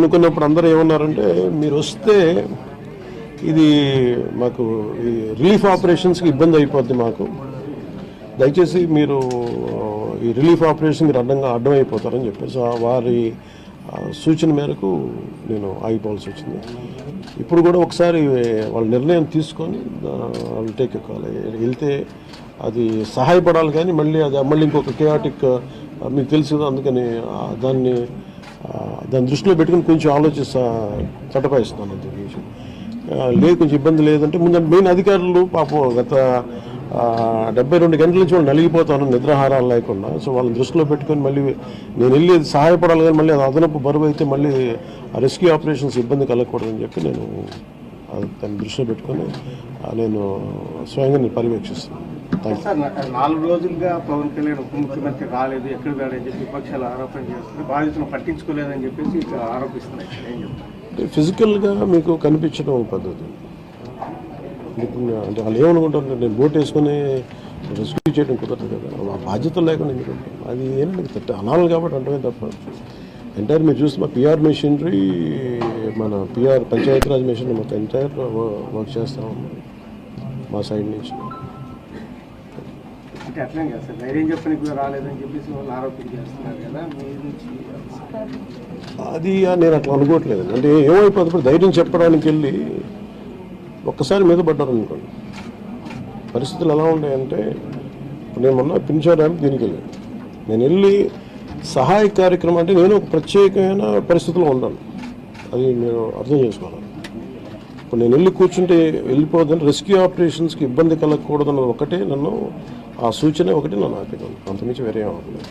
అనుకున్నప్పుడు అందరూ ఏమన్నారంటే మీరు వస్తే ఇది మాకు ఈ రిలీఫ్ ఆపరేషన్స్కి ఇబ్బంది అయిపోద్ది మాకు, దయచేసి మీరు ఈ రిలీఫ్ ఆపరేషన్ మీరు అడ్డం అయిపోతారని చెప్పేసి వారి సూచన మేరకు నేను ఆగిపోవాల్సి వచ్చింది. ఇప్పుడు కూడా ఒకసారి వాళ్ళ నిర్ణయం తీసుకొని వాళ్ళు టేక్ ఎక్కాలి, వెళ్తే అది సహాయపడాలి, కానీ మళ్ళీ ఇంకొక కేయాటిక్ మీకు తెలుసు కదా, అందుకని దాన్ని దృష్టిలో పెట్టుకుని కొంచెం చట్టపాయిస్తున్నాను అంతే విషయం. లేదు కొంచెం ఇబ్బంది లేదంటే ముందు మెయిన్ అధికారులు పాపం గత 72 గంటల నుంచి వాళ్ళు నలిగిపోతాను నిద్రాహారాలు లేకుండా. సో వాళ్ళని దృష్టిలో పెట్టుకొని మళ్ళీ నేను వెళ్ళి సహాయపడాలి, కానీ మళ్ళీ అది అదనపు బరువు అయితే మళ్ళీ ఆ రెస్క్యూ ఆపరేషన్స్ ఇబ్బంది కలగకూడదని చెప్పి నేను దాన్ని దృష్టిలో పెట్టుకొని నేను స్వయంగా నేను పర్యవేక్షిస్తున్నాను. 4 రోజులుగా పవన్ కళ్యాణ్ ఉప ముఖ్యమంత్రి రాలేదు, ఎక్కడ రాడని చెప్పి విపక్షాలు ఆరోపణ చేస్తున్నారు, బాధితులను పట్టించుకోలేదని చెప్పేసి ఆరోపిస్తున్నారు. ఏం చెప్తారు? ఫిజికల్గా మీకు కనిపించడం పద్ధతి అంటే వాళ్ళు ఏమనుకుంటారు, నేను బోట్ వేసుకొని రెస్క్యూ చేయడం కుదరదు కదా, ఆ బాధ్యత లేకుండా ఎందుకు అది ఏంటంటే అనాలి కాబట్టి అంటే తప్ప ఎంటైర్ మీరు చూస్తే మా పిఆర్ మెషినరీ, మన పిఆర్ పంచాయతీరాజ్ మెషినరీ మొత్తం ఎంటైర్ వర్క్ చేస్తాం మా సైడ్ నుంచి. అంటే అట్లా సార్ ధైర్యం చెప్పడానికి రాలేదని చెప్పేసి వాళ్ళు ఆరోపణ చేస్తున్నారు కదా, మీ నుంచి అది నేను అట్లా అనుకోవట్లేదు. అంటే ఏమైపోతుంది, ఇప్పుడు ధైర్యం చెప్పడానికి వెళ్ళి ఒక్కసారి మీద పడ్డారు అనుకోండి, పరిస్థితులు ఎలా ఉంటాయంటే ఇప్పుడు నేను మొన్న పింఛా డ్యామ్ దీనికి వెళ్ళాను, నేను వెళ్ళి సహాయ కార్యక్రమం అంటే నేను ఒక ప్రత్యేకమైన పరిస్థితిలో ఉన్నాను, అది మీరు అర్థం చేసుకోవాలి. ఇప్పుడు నేను వెళ్ళి కూర్చుంటే వెళ్ళిపోదని రెస్క్యూ ఆపరేషన్స్కి ఇబ్బంది కలగకూడదన్న ఒకటే నన్ను ఆ సూచన ఒకటి నన్ను ఆపినాను, అంతమించి వేరే అవ్వలేదు.